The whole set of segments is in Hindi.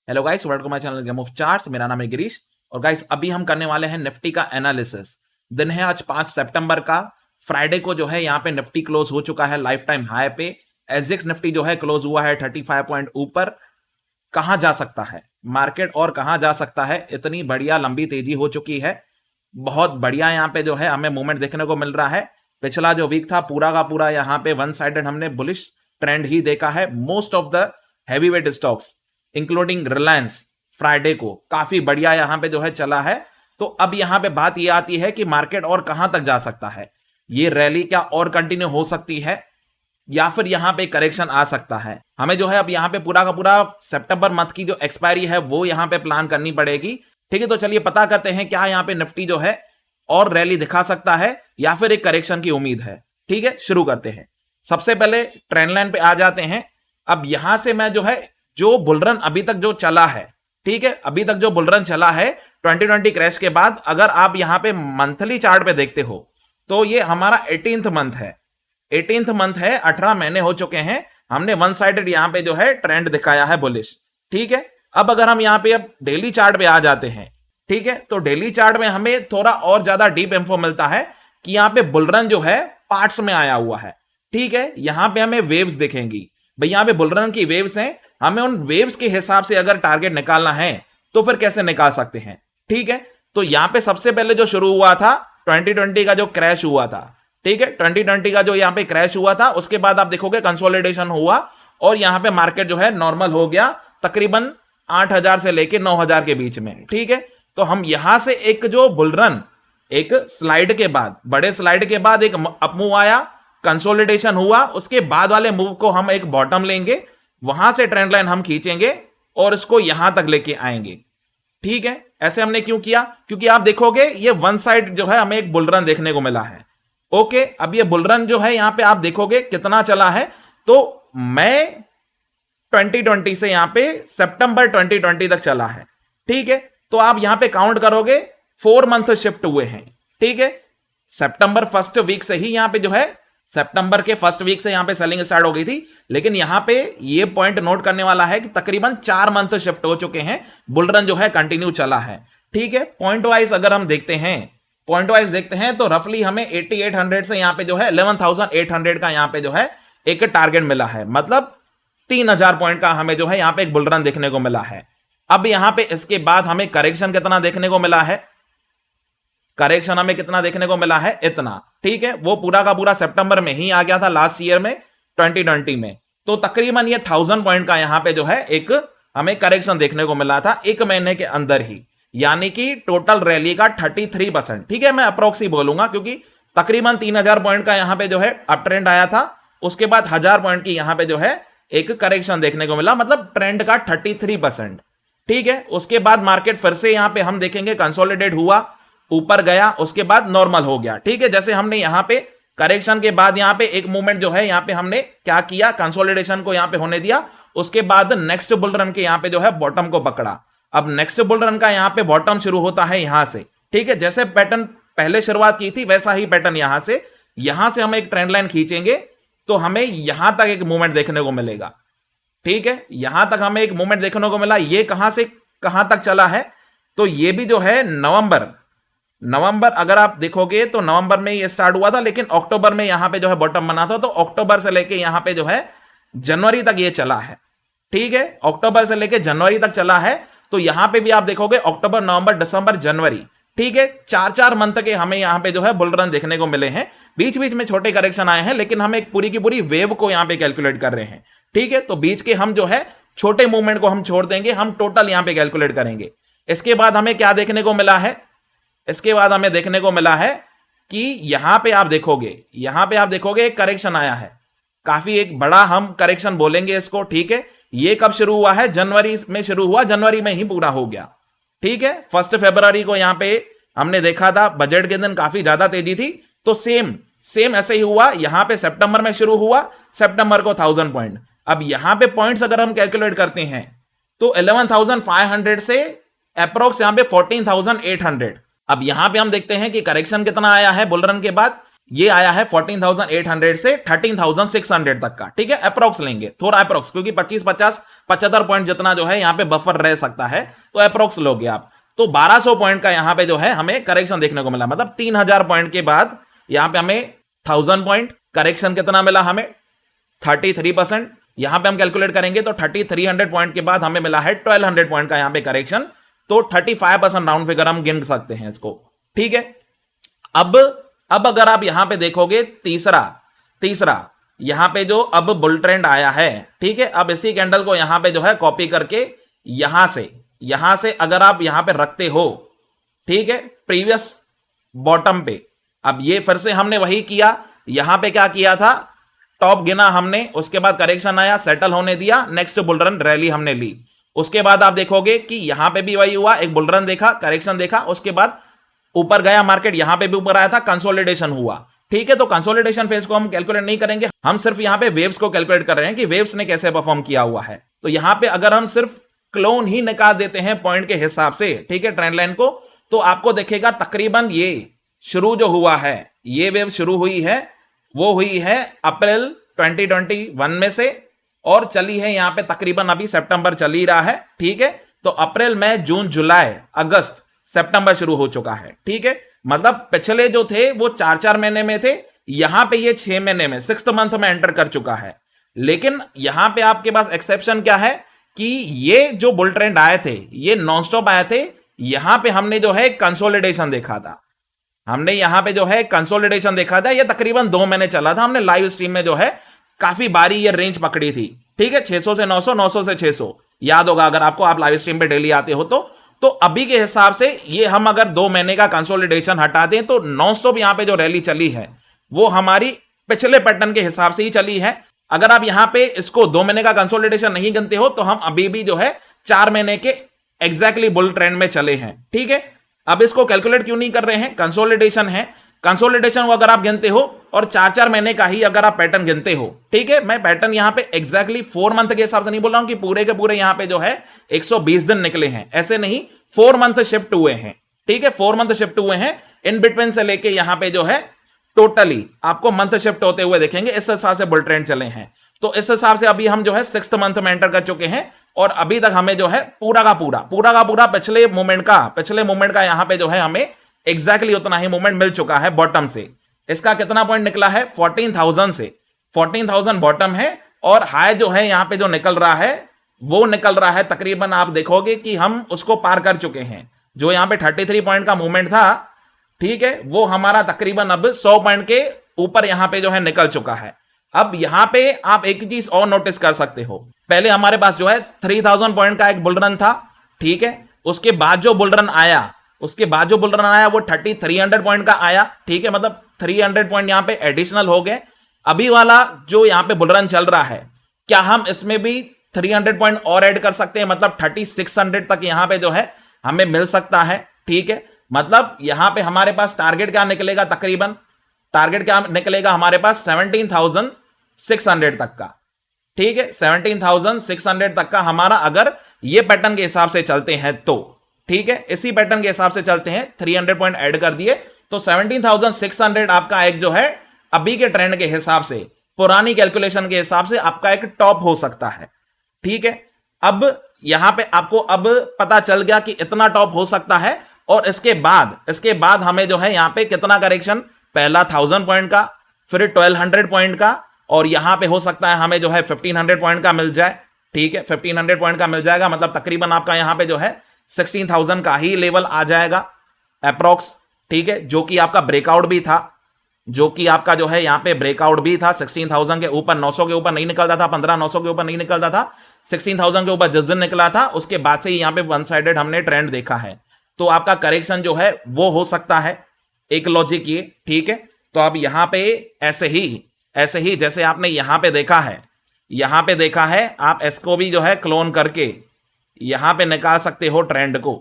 Hello guys, welcome to my channel game of charts. मेरा नाम है गिरीश और गाइस अभी हम करने वाले हैं निफ्टी का एनालिसिस। दिन है आज 5 सितंबर का। फ्राइडे को जो है यहाँ पे निफ्टी क्लोज हो चुका है लाइफ टाइम हाई पे। एसजेएक्स निफ्टी जो है क्लोज हुआ है 35 पॉइंट ऊपर। कहां जा सकता है मार्केट और कहां जा सकता है, इतनी बढ़िया लंबी तेजी हो चुकी है। बहुत बढ़िया यहाँ पे जो है हमें मूवमेंट देखने को मिल रहा है। पिछला जो वीक था पूरा का पूरा यहाँ पे वन साइडेड हमने बुलिश ट्रेंड ही देखा है। Most of the heavyweight stocks including Reliance Friday को काफी बढ़िया यहां पे जो है चला है। तो अब यहां पे बात यह आती है कि मार्केट और कहां तक जा सकता है। ये रैली क्या और कंटिन्यू हो सकती है या फिर यहां पे करेक्शन आ सकता है। हमें जो है अब यहां पे पूरा का पूरा सितंबर मंथ की जो एक्सपायरी है वो यहां पे प्लान करनी पड़ेगी। ठीक है, तो चलिए पता करते हैं क्या यहां पे निफ्टी जो है और रैली दिखा सकता है या फिर एक करेक्शन की उम्मीद है। ठीक है, शुरू करते हैं। सबसे पहले ट्रेंड लाइन पे आ जाते हैं। अब यहां से मैं जो है जो बुलरन अभी तक जो चला है, ठीक है, अभी तक जो बुलरन चला है 2020 क्रैश के बाद, अगर आप यहां पे मंथली चार्ट पे देखते हो तो ये हमारा 18th मंथ है। 18th मंथ है, 18 महीने हो चुके हैं। हमने वन साइडेड यहां पे जो है ट्रेंड दिखाया है बुलिश। ठीक है, अब अगर हम यहां पे अब डेली चार्ट पे आ जाते हैं, ठीक है, तो डेली चार्ट में हमें थोड़ा और ज्यादा डीप इंफो मिलता है कि यहां पे बुलरन जो है पार्ट्स में आया हुआ है। ठीक है, यहां पे हमें वेव्स दिखेंगी। भाई यहां पे बुलरन की वेव्स हैं, हमें उन वेव्स के हिसाब से अगर टारगेट निकालना है तो फिर कैसे निकाल सकते हैं। ठीक है, तो यहां पे सबसे पहले जो शुरू हुआ था 2020 का जो क्रैश हुआ था, ठीक है, 2020 का जो यहां पे क्रैश हुआ था, उसके बाद आप देखोगे कंसोलिडेशन हुआ और यहां पे मार्केट जो है नॉर्मल हो गया तकरीबन 8,000 से लेके 9,000 के बीच में। ठीक है, तो हम यहां से एक जो बुलरन एक स्लाइड के बाद, बड़े स्लाइड के बाद एक अपमूव आया, कंसोलिडेशन हुआ, उसके बाद वाले मूव को हम एक बॉटम लेंगे, वहां से ट्रेंड लाइन हम खींचेंगे और इसको यहां तक लेके आएंगे। ठीक है, ऐसे हमने क्यों किया? क्योंकि आप देखोगे ये वन साइड जो है हमें एक बुलरन देखने को मिला है। ओके, अब ये बुलरन जो है यहां पे आप देखोगे कितना चला है। तो मैं 2020 से यहां पे सितंबर 2020 तक चला है। ठीक है, तो आप यहां पे काउंट करोगे 4 मंथ शिफ्ट हुए हैं। ठीक है, सितंबर फर्स्ट वीक से ही यहां पे जो है सितंबर के फर्स्ट वीक से यहां पे सेलिंग स्टार्ट हो गई थी, लेकिन यहां पे ये पॉइंट नोट करने वाला है कि तकरीबन 4 मंथ शिफ्ट हो चुके हैं, बुलरन जो है कंटिन्यू चला है। ठीक है, पॉइंट वाइज अगर हम देखते हैं, पॉइंट वाइज देखते हैं तो रफली हमें 8800 से यहां पे जो है 11,800 का यहां पे जो है एक टारगेट मिला है। मतलब 3,000 पॉइंट का हमें जो है यहां पे एक बुलरन देखने को मिला है। अब यहां पे इसके बाद हमें करेक्शन कितना देखने को मिला है? करेक्शन हमें कितना देखने को मिला है? इतना। ठीक है, वो पूरा का पूरा सितंबर में ही आ गया था लास्ट ईयर में 2020 में। तो तकरीबन ये 1000 पॉइंट का यहां पे जो है एक हमें करेक्शन देखने को मिला था एक महीने के अंदर ही, यानी कि टोटल रैली का 33%। ठीक है, मैं अप्रोक्सी बोलूंगा क्योंकि तकरीबन 3,000 पॉइंट का यहां पे जो है अप ट्रेंड आया था, उसके बाद 1,000 पॉइंट की यहां पे जो है एक करेक्शन देखने को मिला, मतलब ट्रेंड का 33%। ठीक है, उसके बाद मार्केट फिर से यहां पे हम देखेंगे कंसोलिडेट हुआ, ऊपर गया, उसके बाद नॉर्मल हो गया। ठीक है, जैसे हमने यहां पे करेक्शन के बाद यहां पे एक मूवमेंट जो है यहां पे हमने क्या किया, कंसोलिडेशन को यहां पे होने दिया, उसके बाद नेक्स्ट बुल रन के यहां पे जो है बॉटम को पकड़ा। अब नेक्स्ट बुल रन का यहां पे बॉटम शुरू होता है यहां से। ठीक है, जैसे पैटर्न पहले शुरुआत की थी वैसा ही पैटर्न यहां से हम एक ट्रेंड लाइन खींचेंगे तो हमें यहां तक एक मूवमेंट देखने को मिलेगा। ठीक है, यहां तक हमें एक मूवमेंट देखने को मिला। ये कहां से कहां तक चला है? तो ये भी जो है नवंबर अगर आप देखोगे तो नवंबर में ये स्टार्ट हुआ था, लेकिन अक्टूबर में यहां पे जो है बॉटम बना था। तो अक्टूबर से लेके यहां पे जो है जनवरी तक ये चला है। ठीक है, अक्टूबर से लेके जनवरी तक चला है। तो यहां पे भी आप देखोगे अक्टूबर, नवंबर, दिसंबर, जनवरी, ठीक है, 4-4 मंथ के हमें यहां पे जो है बुल रन देखने को मिले हैं। बीच बीच में छोटे करेक्शन आए हैं, लेकिन हम एक पूरी की पूरी वेव को यहां पे कैलकुलेट कर रहे हैं। ठीक है, तो बीच के हम जो है छोटे मूवमेंट को हम छोड़ देंगे, हम टोटल यहां पे कैलकुलेट करेंगे। इसके बाद हमें क्या देखने को मिला है? इसके बाद हमें देखने को मिला है कि यहां पे आप देखोगे एक करेक्शन आया है, काफी एक बड़ा हम करेक्शन बोलेंगे इसको। ठीक है, ये कब शुरू हुआ है? जनवरी में शुरू हुआ, जनवरी में ही पूरा हो गया। ठीक है, 1 फरवरी को यहां पे हमने देखा था, बजट के दिन काफी ज्यादा तेजी थी। तो सेम ऐसे ही हुआ, यहां पे सितंबर में शुरू हुआ, सितंबर को 1000 पॉइंट। अब यहां पे पॉइंट्स अगर हम कैलकुलेट करते हैं तो 11,500 से अप्रोक्स यहां पे 14,800। अब यहां पे हम देखते हैं कि करेक्शन कितना आया है बुलरन के बाद। ये आया है 14,800 से 13,600 तक का। ठीक है, अप्रोक्स लेंगे, थोड़ा अप्रोक्स, क्योंकि 25-50 75 पॉइंट जितना जो है यहाँ पे बफर रह सकता है, तो अप्रोक्स लोगे आप, तो 1200 पॉइंट का यहाँ पे जो है हमें करेक्शन देखने को मिला, मतलब 3000 पॉइंट के बाद यहाँ पे हमें 1000 पॉइंट करेक्शन कितना मिला हमें 33%। यहां पे हम कैलकुलेट करेंगे तो 3300 पॉइंट के बाद हमें मिला है 1200 पॉइंट का यहां पे करेक्शन, तो 35% राउंड फिगर हम गिन सकते हैं इसको, ठीक है। अब अगर आप यहां पे देखोगे तीसरा यहां पे जो अब बुल ट्रेंड आया है, ठीक है, अब इसी कैंडल को यहां पे जो है कॉपी करके यहां से अगर आप यहां पे रखते हो, ठीक है, प्रीवियस बॉटम पे, अब ये फिर से हमने वही किया, यहां पे क्या किया था, टॉप गिना हमने, उसके बाद करेक्शन आया, सेटल होने दिया, नेक्स्ट बुल रन रैली हमने ली, उसके बाद आप देखोगे कि यहां पे भी वही हुआ, एक बुल रन देखा, करेक्शन देखा, उसके बाद ऊपर गया मार्केट, यहां पे भी ऊपर आया था, कंसोलिडेशन हुआ, ठीक है। तो कंसोलिडेशन फेज को हम कैलकुलेट नहीं करेंगे, हम सिर्फ यहां पे वेव्स को कैलकुलेट कर रहे हैं कि वेव्स ने कैसे परफॉर्म किया हुआ है। तो यहां पे अगर हम सिर्फ क्लोन ही निकाल देते हैं पॉइंट के हिसाब से, ठीक है, ट्रेंड लाइन को, तो आपको देखेगा तकरीबन ये शुरू जो हुआ है, ये वेव शुरू हुई है, वो हुई है अप्रैल 2021 में से, और चली है यहां पे तकरीबन अभी सितंबर चल ही रहा है, ठीक है। तो अप्रैल मई जून जुलाई अगस्त सितंबर शुरू हो चुका है, ठीक है। मतलब पिछले जो थे वो 4-4 महीने में थे, यहां पे ये 6 महीने में 6th मंथ में एंटर कर चुका है। लेकिन यहां पे आपके पास एक्सेप्शन क्या है कि ये जो बुल ट्रेंड आए थे ये नॉनस्टॉप आए थे, यहां पे हमने जो है कंसोलिडेशन देखा था, हमने यहां पे जो है कंसोलिडेशन देखा था, ये तकरीबन 2 महीने चला था, हमने लाइव स्ट्रीम में जो है काफी बारी ये रेंज पकड़ी थी, ठीक है, 600 से 900, 900 से 600, याद होगा अगर आपको, आप लाइव स्ट्रीम पे डेली आते हो तो अभी के हिसाब से ये हम अगर 2 महीने का कंसोलिडेशन हटा दें तो नॉन स्टॉप यहां पे जो रैली चली है वो हमारी पिछले पैटर्न के हिसाब से ही चली है। अगर आप यहां पे इसको 2 महीने का कंसोलिडेशन नहीं गिनते हो तो हम अभी भी जो है 4 महीने के एग्जैक्टली बुल ट्रेंड में चले हैं, ठीक है। अब इसको कैलकुलेट क्यों नहीं कर रहे हैं, कंसोलिडेशन है, कंसोलिडेशन को अगर आप गिनते हो और 4-4 महीने का ही अगर आप पैटर्न गिनते हो, ठीक है, मैं पैटर्न यहां पे एग्जैक्टली 4 मंथ के हिसाब से नहीं बोल रहा हूं कि पूरे के पूरे यहां पे जो है 120 दिन निकले हैं, ऐसे नहीं, 4 मंथ शिफ्ट हुए हैं, ठीक है, 4 मंथ शिफ्ट हुए हैं, इन बिटवीन से लेके यहां पे जो है टोटली आपको मंथ शिफ्ट होते हुए देखेंगे, इस हिसाब से बुल ट्रेंड चले हैं। तो इस हिसाब से अभी हम जो है 6th मंथ में एंटर कर चुके हैं, और अभी तक हमें जो है पूरा का पूरा पिछले मूवमेंट का यहां पे जो है हमें एग्जैक्टली उतना ही मूवमेंट मिल चुका है बॉटम से। इसका कितना पॉइंट निकला है 14,000 से, 14,000 बॉटम है, और हाई जो है यहां पे जो निकल रहा है वो निकल रहा है तकरीबन, आप देखोगे कि हम उसको पार कर चुके हैं, जो यहां पे 33 पॉइंट का मूवमेंट था, ठीक है, वो हमारा तकरीबन अब 100 पॉइंट के ऊपर यहां पे जो है निकल चुका है। अब यहां पे आप एक चीज और नोटिस कर सकते हो, पहले हमारे पास जो है 3000 पॉइंट का एक बुल रन था, ठीक है, उसके बाद जो बुल रन आया वो 3300 पॉइंट का आया, ठीक है, मतलब 300 पॉइंट यहां पे एडिशनल हो गए। अभी वाला जो यहां पे बुल रन चल रहा है, क्या हम इसमें भी 300 पॉइंट और ऐड कर सकते हैं, मतलब 3600 तक यहां पे जो है हमें मिल सकता है, ठीक है। मतलब यहां पे हमारे पास टारगेट क्या निकलेगा, तकरीबन टारगेट क्या निकलेगा हमारे पास 17,600 तक का, ठीक है, 17,600 तक का हमारा, अगर ये पैटर्न के हिसाब से चलते हैं तो, ठीक है, इसी पैटर्न के हिसाब से चलते हैं, 300 पॉइंट ऐड कर दिए तो 17,600 आपका एक जो है अभी के ट्रेंड के हिसाब से, पुरानी कैलकुलेशन के हिसाब से आपका एक टॉप हो सकता है, ठीक है। अब यहां पे आपको अब पता चल गया कि इतना टॉप हो सकता है, और इसके बाद हमें जो है यहां पे कितना करेक्शन, पहला 1000 पॉइंट का, फिर 1200 पॉइंट का, और यहां पे हो सकता है हमें जो है 1500 पॉइंट का मिल जाए, ठीक है, 1500 पॉइंट का मिल जाएगा, मतलब तकरीबन आपका यहां पे जो है 16,000 का ही लेवल आ जाएगा अप्रोक्स, ठीक है, जो कि आपका ब्रेकआउट भी था, जो कि आपका जो है यहां पे ब्रेकआउट भी था 16,000 के ऊपर, 900 के ऊपर नहीं निकलता था, 15,900 के ऊपर नहीं निकलता था, 16,000 के ऊपर जिस दिन निकला था उसके बाद से ही यहां पे वन साइडेड हमने ट्रेंड देखा है। तो आपका करेक्शन जो है वो हो सकता है, एक लॉजिक ये, ठीक है। तो अब यहां पे ऐसे ही जैसे आपने यहां पे देखा है, आप इसको भी जो है क्लोन करके यहां पे निकाल सकते हो ट्रेंड को,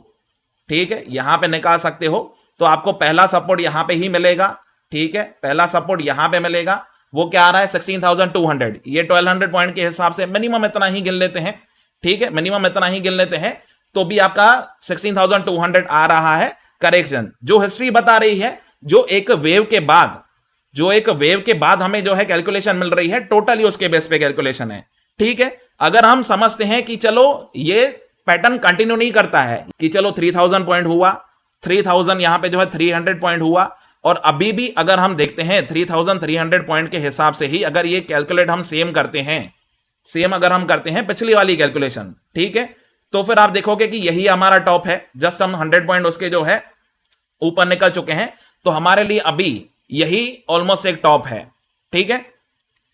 ठीक है, यहां पे निकाल सकते हो। तो आपको पहला सपोर्ट यहां पे ही मिलेगा, ठीक है, पहला सपोर्ट यहां पे मिलेगा, वो क्या आ रहा है 16,200, ये 1200 पॉइंट के हिसाब से मिनिमम इतना ही गिन लेते हैं, ठीक है, मिनिमम इतना ही गिन लेते हैं, तो भी आपका 16,200 आ रहा है करेक्शन। जो हिस्ट्री बता रही है, जो एक वेव के बाद हमें जो है कैलकुलेशन मिल रही है, टोटली उसके बेस पे कैलकुलेशन है, ठीक है। अगर हम समझते हैं कि चलो ये पैटर्न कंटिन्यू नहीं करता है, कि चलो 3000 पॉइंट हुआ, 3000 यहां पे जो है 300 पॉइंट हुआ, और अभी भी अगर हम देखते हैं 3300 पॉइंट के हिसाब से ही अगर ये कैलकुलेट हम सेम करते हैं, सेम अगर हम करते हैं पिछली वाली कैलकुलेशन, ठीक है, तो फिर आप देखोगे कि यही हमारा टॉप है, जस्ट हम 100 पॉइंट उसके जो है ऊपर निकल चुके हैं, तो हमारे लिए अभी यही ऑलमोस्ट एक टॉप है, ठीक है।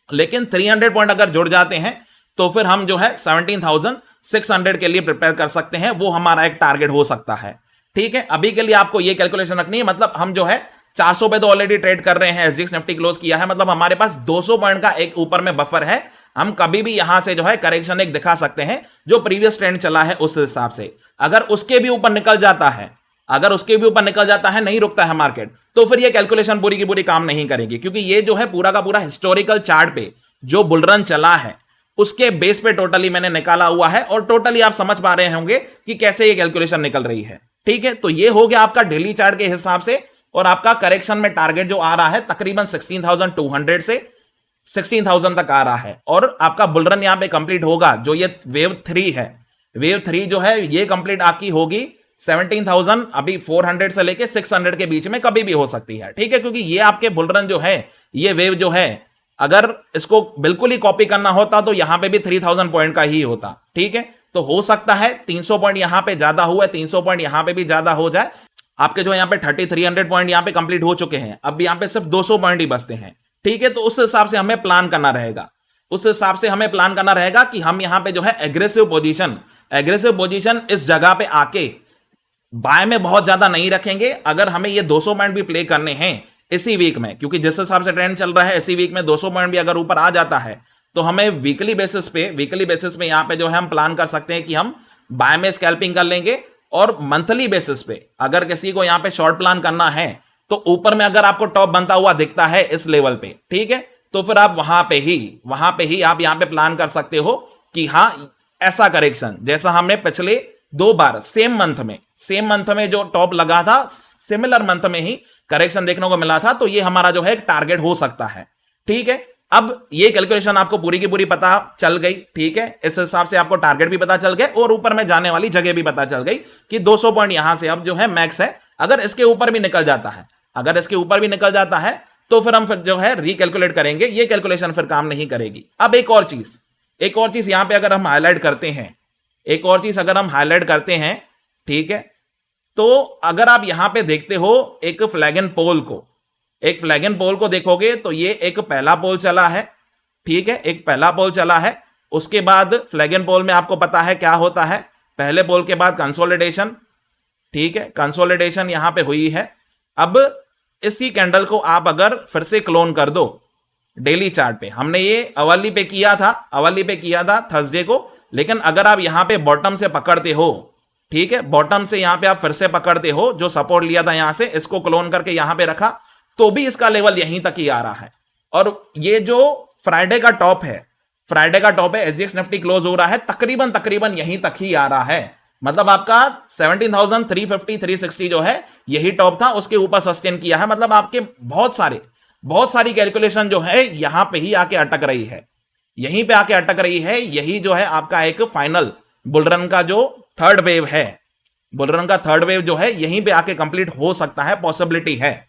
लेकिन 300 पॉइंट अगर जुड़ जाते हैं तो फिर हम जो है 17,600 के लिए प्रिपेयर कर सकते हैं, वो हमारा एक टारगेट हो सकता है, ठीक है। अभी के लिए आपको ये कैलकुलेशन रखनी है, मतलब हम जो है 400 पे तो ऑलरेडी ट्रेड कर रहे हैं, एसजीएक्स निफ्टी क्लोज किया है, मतलब हमारे पास 200 पॉइंट का एक ऊपर में बफर है, हम कभी भी यहां से जो है करेक्शन एक दिखा सकते हैं, जो प्रीवियस ट्रेंड चला है उस हिसाब से। अगर उसके भी ऊपर निकल जाता है, अगर उसके भी ऊपर निकल जाता है, नहीं रुकता है मार्केट, तो फिर ये कैलकुलेशन पूरी की पूरी काम नहीं करेगी, क्योंकि ये जो है पूरा का पूरा हिस्टोरिकल चार्ट पे जो बुलरन चला है उसके बेस पे टोटली मैंने निकाला हुआ है, और टोटली आप समझ पा रहे होंगे कि कैसे ये कैलकुलेशन निकल रही है, ठीक है। तो ये हो गया आपका डेली चार्ट के हिसाब से, और आपका करेक्शन में टारगेट जो आ रहा है तकरीबन 16,200 से 16,000 तक आ रहा है, और आपका बुलरन यहां पे कंप्लीट होगा, जो ये वेव 3 है, वेव 3 जो है ये कंप्लीट आपकी होगी 17,000 अभी 400 से लेके 600 के बीच में कभी भी हो सकती है, ठीक है, क्योंकि ये आपके बुलरन जो है, ये वेव जो है, अगर इसको बिल्कुल ही कॉपी करना होता तो यहां पे भी 3000 पॉइंट का ही होता, ठीक है। तो हो सकता है 300 पॉइंट यहां पे ज्यादा हुआ है, 300 पॉइंट यहां पे भी ज्यादा हो जाए, आपके जो यहां पे 3300 पॉइंट यहां पे कंप्लीट हो चुके हैं, अब यहां पे सिर्फ 200 पॉइंट ही बचते हैं, ठीक है। तो उस हिसाब से हमें प्लान करना रहेगा, उस हिसाब से हमें प्लान करना रहेगा कि हम यहां पे जो है एग्रेसिव पोजीशन इस जगह पे आके बाय में बहुत ज्यादा नहीं रखेंगे। अगर हमें ये 200 पॉइंट भी प्ले करने हैं इसी वीक में, क्योंकि जिस हिसाब से ट्रेंड चल रहा है इसी वीक में 200 पॉइंट भी अगर ऊपर आ जाता है, तो हमें वीकली बेसिस पे यहां पे जो है हम प्लान कर सकते हैं कि हम बाय में स्कैल्पिंग कर लेंगे, और मंथली बेसिस पे अगर किसी को यहां पे शॉर्ट प्लान करना है, तो ऊपर में अगर आपको टॉप बनता हुआ दिखता है इस लेवल पे, ठीक है, तो फिर आप वहां पे ही आप यहां पे प्लान कर सकते हो कि हां ऐसा करेक्शन जैसा हमने पिछले 2 बार सेम मंथ में जो टॉप लगा था, सिमिलर मंथ में ही करेक्शन देखने को मिला था, तो ये हमारा जो है एक टारगेट हो सकता है, ठीक है। अब ये कैलकुलेशन आपको पूरी की पूरी पता चल गई, ठीक है, इस हिसाब से आपको टारगेट भी पता चल गए, और ऊपर में जाने वाली जगह भी पता चल गई कि 200 पॉइंट यहां से अब जो है मैक्स है। अगर इसके ऊपर भी निकल जाता है, तो फिर हम फिर जो है रिकैलकुलेट करेंगे, ये कैलकुलेशन फिर काम नहीं करेगी। अब एक और चीज यहां पे अगर हम हाईलाइट करते हैं, ठीक है, तो अगर आप यहां पे देखते हो एक फ्लैग एंड पोल को देखोगे, तो ये एक पहला पोल चला है, ठीक है, एक पहला पोल चला है, उसके बाद फ्लैग एंड पोल में आपको पता है क्या होता है, पहले पोल के बाद कंसोलिडेशन, ठीक है, कंसोलिडेशन यहां पे हुई है। अब इसी कैंडल को आप अगर फिर से क्लोन कर दो डेली चार्ट पे, हमने ये अवर्ली पे किया था थर्सडे को, लेकिन अगर आप यहां पे बॉटम से पकड़ते हो, ठीक है, बॉटम से यहां पे आप फिर से पकड़ते हो, जो सपोर्ट लिया था यहां से, इसको क्लोन करके यहां पे रखा, तो भी इसका लेवल यहीं तक ही आ रहा है। और ये जो फ्राइडे का टॉप है एसजीएक्स निफ्टी क्लोज हो रहा है तकरीबन यहीं तक ही आ रहा है, मतलब आपका 17,350 360 जो है यही टॉप था, उसके ऊपर सस्टेन किया है, मतलब आपके बहुत सारी कैलकुलेशन जो है यहां पे ही आके अटक रही है, यही जो है आपका एक फाइनल बुलरन का जो थर्ड वेव जो है यहीं पे आके कंप्लीट हो सकता है, पॉसिबिलिटी है।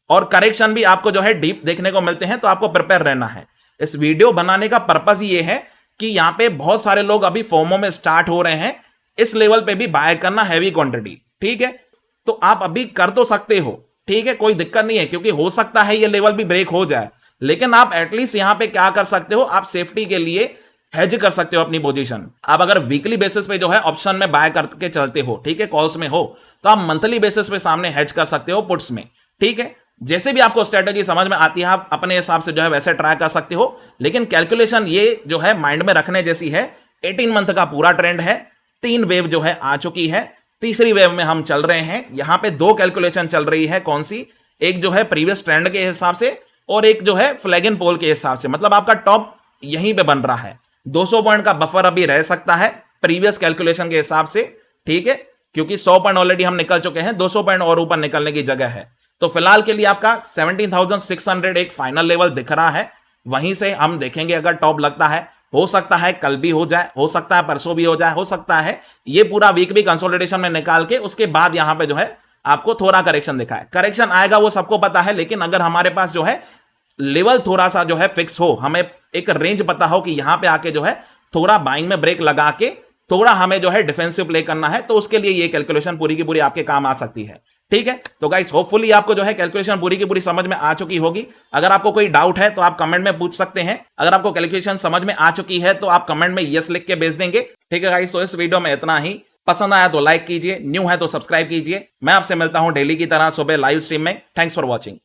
और करेक्शन भी आपको जो है डीप देखने को मिलते हैं, तो आपको प्रिपेयर रहना है। इस वीडियो बनाने का पर्पस ये है कि यहां पे बहुत सारे लोग अभी फोमो में स्टार्ट हो रहे हैं, इस लेवल पे भी बाय करना हैवी क्वांटिटी, ठीक है, तो आप अभी कर तो सकते हो, ठीक है, कोई दिक्कत नहीं है, क्योंकि हो सकता है ये लेवल भी ब्रेक हो जाए, लेकिन आप एटलीस्ट यहां पे क्या कर सकते हो, आप सेफ्टी के लिए हेज कर सकते हो अपनी पोजीशन। आप अगर वीकली बेसिस पे जो है ऑप्शन में बाय करके चलते हो, ठीक है, कॉल्स में हो, तो आप मंथली बेसिस पे सामने हेज कर सकते हो पुट्स में, ठीक है। जैसे भी आपको स्ट्रेटेजी समझ में आती है आप अपने हिसाब से जो है वैसे ट्राई कर सकते हो, लेकिन कैलकुलेशन ये जो है माइंड में रखने जैसी है। 18 मंथ का पूरा ट्रेंड है, 3 वेव जो है आ चुकी है, तीसरी वेव में हम चल रहे हैं। यहां पे 2 कैलकुलेशन चल रही है, कौन सी, एक जो है प्रीवियस ट्रेंड के हिसाब से और एक जो है फ्लैग एंड पोल के हिसाब से, मतलब आपका टॉप यहीं पे बन रहा है। 200 पॉइंट का बफर अभी रह सकता है प्रीवियस कैलकुलेशन के हिसाब से, ठीक है, क्योंकि 100 पॉइंट ऑलरेडी हम निकल चुके हैं, 200 पॉइंट और ऊपर निकलने की जगह है। तो फिलहाल के लिए आपका 17,600 एक फाइनल लेवल दिख रहा है, वहीं से हम देखेंगे अगर टॉप लगता है हो सकता है कल भी हो जाए, हो सकता है परसों भी हो जाए, हो सकता है ये पूरा वीक भी कंसोलिडेशन में निकाल के उसके बाद यहां पे जो है आपको थोड़ा करेक्शन दिखाए। करेक्शन आएगा वो सबको पता है, लेकिन अगर हमारे पास जो है लेवल थोड़ा सा जो है फिक्स हो, हमें एक रेंज पता हो कि यहां पे आके जो है थोड़ा बाइंग में ब्रेक लगा के थोड़ा हमें जो है डिफेंसिव प्ले करना है, तो उसके लिए ये कैलकुलेशन पूरी की पूरी आपके काम आ सकती है। ठीक है, तो गाइस होपफुली आपको जो है कैलकुलेशन पूरी की पूरी समझ में आ चुकी होगी। अगर आपको कोई डाउट है तो आप कमेंट में पूछ सकते हैं। अगर आपको कैलकुलेशन समझ में आ चुकी है तो आप कमेंट में यस लिख के भेज देंगे। ठीक है गाइस, तो इस वीडियो में इतना ही। पसंद आया तो लाइक कीजिए, न्यू है तो सब्सक्राइब कीजिए। मैं आपसे मिलता हूं डेली की तरह सुबह लाइव स्ट्रीम में। Thanks for watching.